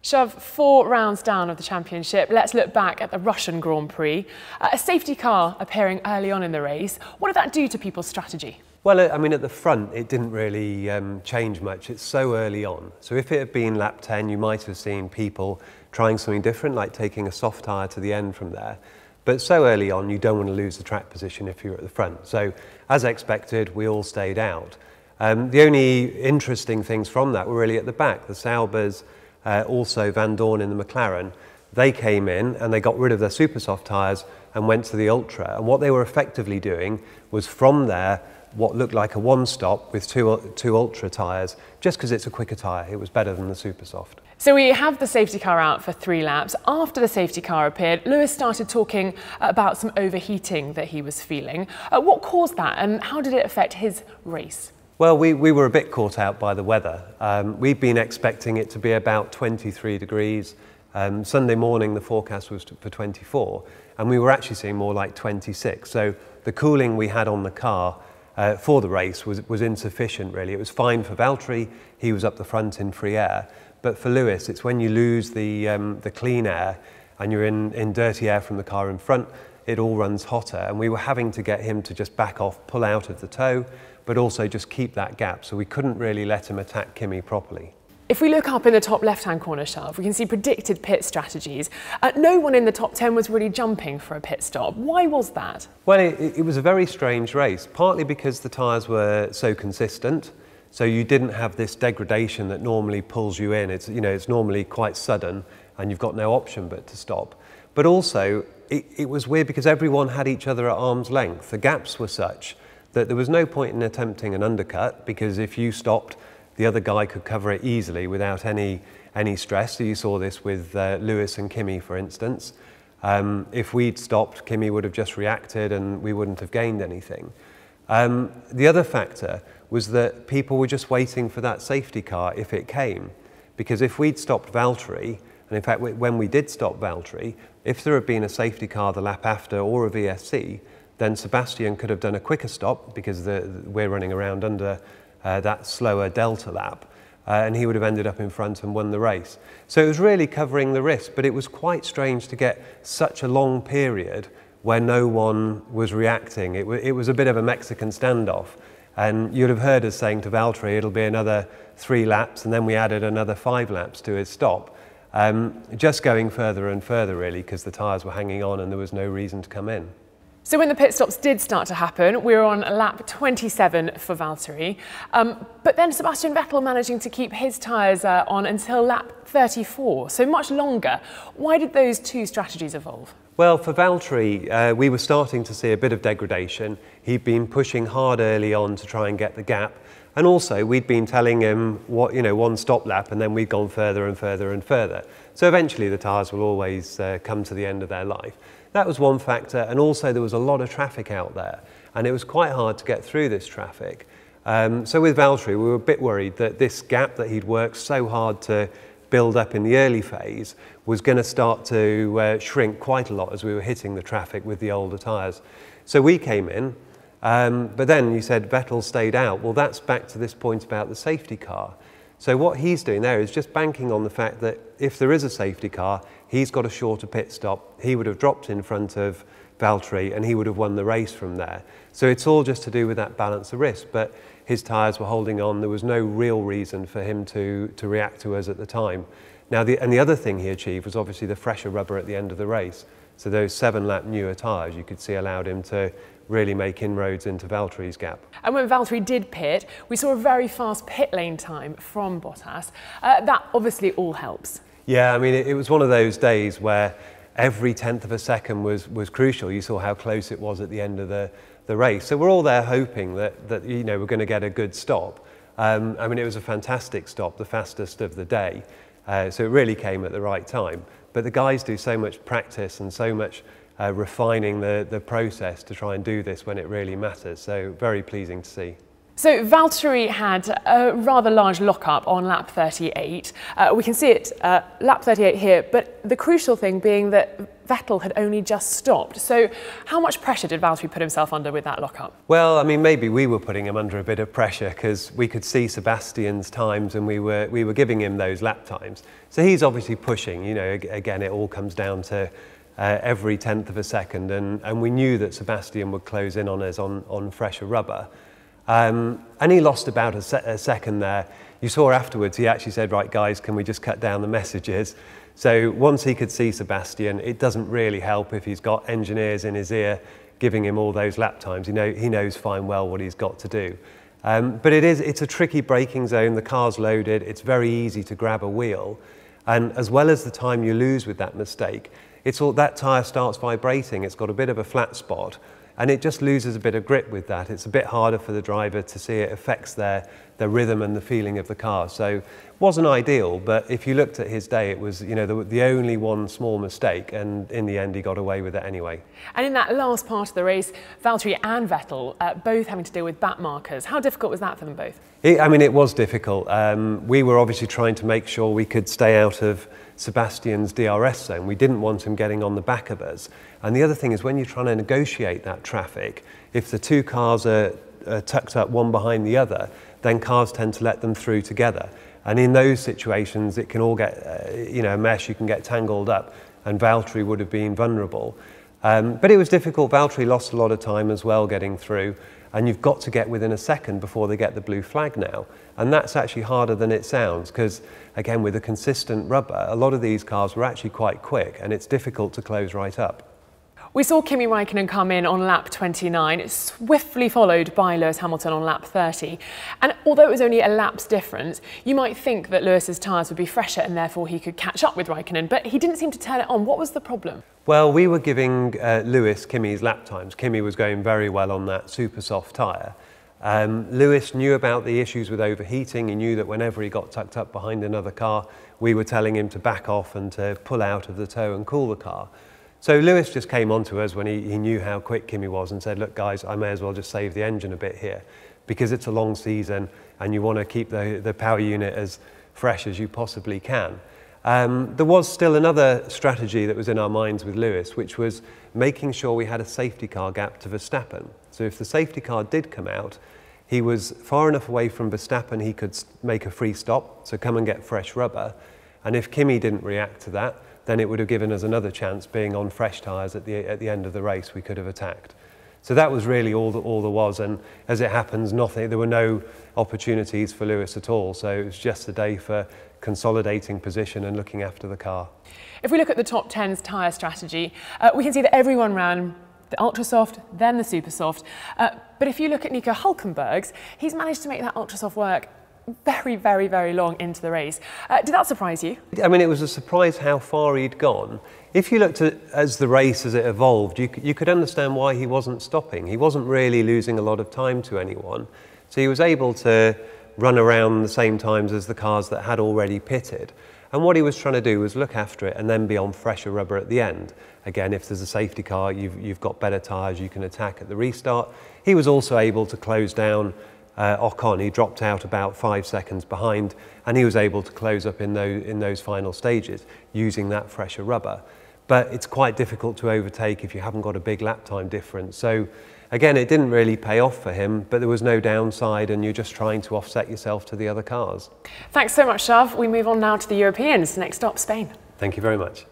Shove 4 rounds down of the championship. Let's look back at the Russian Grand Prix. A safety car appearing early on in the race. What did that do to people's strategy? Well, I mean, at the front, it didn't really change much. It's so early on. So if it had been lap 10, you might have seen people trying something different, like taking a soft tyre to the end from there. But so early on, you don't want to lose the track position if you're at the front. So as expected, we all stayed out. The only interesting things from that were really at the back. The Saubers, also Van Dorn in the McLaren, they came in and they got rid of their super soft tyres and went to the Ultra. And what they were effectively doing was from there, what looked like a one-stop with two Ultra tyres, just because it's a quicker tyre. It was better than the super soft. So we have the safety car out for 3 laps. After the safety car appeared, Lewis started talking about some overheating that he was feeling. What caused that and how did it affect his race? Well, we were a bit caught out by the weather. We'd been expecting it to be about 23 degrees. Sunday morning, the forecast was for 24, and we were actually seeing more like 26. So the cooling we had on the car for the race was insufficient, really. It was fine for Valtteri. He was up the front in free air. But for Lewis, it's when you lose the clean air and you're in dirty air from the car in front, it all runs hotter. And we were having to get him to just back off, pull out of the tow, but also just keep that gap. So we couldn't really let him attack Kimi properly. If we look up in the top left-hand corner shelf, we can see predicted pit strategies. No one in the top 10 was really jumping for a pit stop. Why was that? Well, it was a very strange race, partly because the tyres were so consistent. So you didn't have this degradation that normally pulls you in. It's normally quite sudden and you've got no option but to stop. But also, it was weird because everyone had each other at arm's length. The gaps were such that there was no point in attempting an undercut, because if you stopped, the other guy could cover it easily without any stress. So you saw this with Lewis and Kimi, for instance. If we'd stopped, Kimi would have just reacted and we wouldn't have gained anything. The other factor was that people were just waiting for that safety car if it came. Because if we'd stopped Valtteri, and in fact when we did stop Valtteri, if there had been a safety car the lap after or a VSC, then Sebastian could have done a quicker stop because we're running around under that slower delta lap, and he would have ended up in front and won the race. So it was really covering the risk, but it was quite strange to get such a long period where no one was reacting. It was a bit of a Mexican standoff, and you'd have heard us saying to Valtteri it'll be another 3 laps, and then we added another 5 laps to his stop. Just going further and further, really, because the tyres were hanging on and there was no reason to come in. So when the pit stops did start to happen, we were on lap 27 for Valtteri, but then Sebastian Vettel managing to keep his tyres on until lap 34, so much longer. Why did those two strategies evolve? Well, for Valtteri, we were starting to see a bit of degradation. He'd been pushing hard early on to try and get the gap, and also we'd been telling him one stop lap, and then we'd gone further and further and further. So eventually the tyres will always come to the end of their life. That was one factor, and also there was a lot of traffic out there, and it was quite hard to get through this traffic. So with Valtteri, we were a bit worried that this gap that he'd worked so hard to build up in the early phase was going to start to shrink quite a lot as we were hitting the traffic with the older tyres. So we came in, but then you said Vettel stayed out. Well, that's back to this point about the safety car. So what he's doing there is just banking on the fact that if there is a safety car, he's got a shorter pit stop. He would have dropped in front of Valtteri and he would have won the race from there. So it's all just to do with that balance of risk. But his tyres were holding on. There was no real reason for him to react to us at the time. Now, the other thing he achieved was obviously the fresher rubber at the end of the race. So those 7-lap newer tyres, you could see, allowed him to really make inroads into Valtteri's gap. And when Valtteri did pit, we saw a very fast pit lane time from Bottas. That obviously all helps. Yeah, I mean, it was one of those days where every 1/10 of a second was crucial. You saw how close it was at the end of the race. So we're all there hoping that we're going to get a good stop. I mean, it was a fantastic stop, the fastest of the day. So it really came at the right time. But the guys do so much practice and so much refining the process to try and do this when it really matters. So very pleasing to see. So Valtteri had a rather large lockup on lap 38. We can see it, lap 38 here, but the crucial thing being that Vettel had only just stopped. So how much pressure did Valtteri put himself under with that lockup? Well, I mean, maybe we were putting him under a bit of pressure because we could see Sebastian's times and we were giving him those lap times. So he's obviously pushing, you know, again, it all comes down to every tenth of a second, and we knew that Sebastian would close in on us on fresher rubber. And he lost about a second there. You saw afterwards, he actually said, right guys, can we just cut down the messages? So once he could see Sebastian, it doesn't really help if he's got engineers in his ear giving him all those lap times. He knows fine well what he's got to do. But it's a tricky braking zone, the car's loaded, it's very easy to grab a wheel. And as well as the time you lose with that mistake, that tyre starts vibrating, it's got a bit of a flat spot, and it just loses a bit of grip with that. It's a bit harder for the driver to see. It affects their rhythm and the feeling of the car. So it wasn't ideal, but if you looked at his day, it was, you know, the only one small mistake, and in the end he got away with it anyway. And in that last part of the race, Valtteri and Vettel both having to deal with back markers. How difficult was that for them both? I mean, it was difficult. We were obviously trying to make sure we could stay out of Sebastian's DRS zone. We didn't want him getting on the back of us. And the other thing is, when you're trying to negotiate that traffic, if the two cars are tucked up one behind the other, then cars tend to let them through together. And in those situations, it can all get, a mesh, you can get tangled up, and Valtteri would have been vulnerable. But it was difficult. Valtteri lost a lot of time as well getting through, and you've got to get within a second before they get the blue flag now. And that's actually harder than it sounds, because again, with a consistent rubber, a lot of these cars were actually quite quick, and it's difficult to close right up. We saw Kimi Räikkönen come in on lap 29, swiftly followed by Lewis Hamilton on lap 30. And although it was only a lap's difference, you might think that Lewis's tyres would be fresher and therefore he could catch up with Räikkönen, but he didn't seem to turn it on. What was the problem? Well, we were giving Lewis Kimi's lap times. Kimi was going very well on that super soft tyre. Lewis knew about the issues with overheating. He knew that whenever he got tucked up behind another car, we were telling him to back off and to pull out of the tow and cool the car. So Lewis just came on to us when he knew how quick Kimi was and said, look guys, I may as well just save the engine a bit here, because it's a long season and you want to keep the power unit as fresh as you possibly can. There was still another strategy that was in our minds with Lewis, which was making sure we had a safety car gap to Verstappen. So if the safety car did come out, he was far enough away from Verstappen he could make a free stop, so come and get fresh rubber. And if Kimi didn't react to that, then it would have given us another chance. Being on fresh tyres at the end of the race, we could have attacked. So that was really all there was, and as it happens, there were no opportunities for Lewis at all, so it was just a day for consolidating position and looking after the car. If we look at the top 10's tyre strategy, we can see that everyone ran the ultra soft, then the super soft, but if you look at Nico Hülkenberg's, he's managed to make that ultra soft work very, very, very long into the race. Did that surprise you? I mean, it was a surprise how far he'd gone. If you looked at as the race as it evolved, you could understand why he wasn't stopping. He wasn't really losing a lot of time to anyone. So he was able to run around the same times as the cars that had already pitted. And what he was trying to do was look after it and then be on fresher rubber at the end. Again, if there's a safety car, you've got better tyres, you can attack at the restart. He was also able to close down Ocon. He dropped out about 5 seconds behind, and he was able to close up in those final stages using that fresher rubber. But it's quite difficult to overtake if you haven't got a big lap time difference. So again, it didn't really pay off for him, but there was no downside, and you're just trying to offset yourself to the other cars. Thanks so much, Shav. We move on now to the Europeans. Next stop, Spain. Thank you very much.